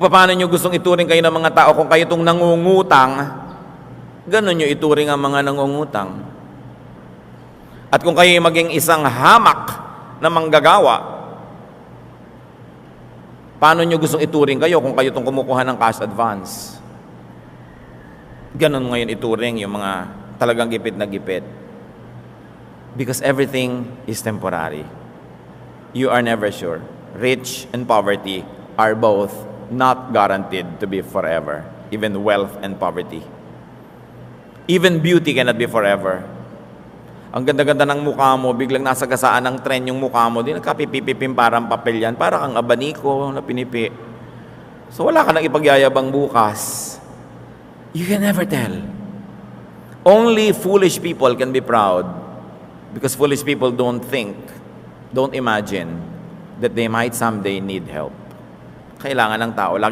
Paano nyo gustong ituring kayo ng mga tao kung kayo itong nangungutang, ganun nyo ituring ang mga nangungutang. At kung kayo maging isang hamak na manggagawa, paano nyo gustong ituring kayo kung kayo itong kumukuha ng cash advance? Ganun ngayon ituring yung mga talagang gipit na gipit. Because everything is temporary. You are never sure. Rich and poverty are both not guaranteed to be forever. Even wealth and poverty. Even beauty cannot be forever. Ang ganda-ganda ng mukha mo, biglang nasa gasaan ng tren yung mukha mo, di nagkapipipipim parang papel yan, para kang abaniko na pinipi. So wala ka nang ipagyayabang bukas. You can never tell. Only foolish people can be proud because foolish people don't think, don't imagine that they might someday need help. Kailangan ng tao lagi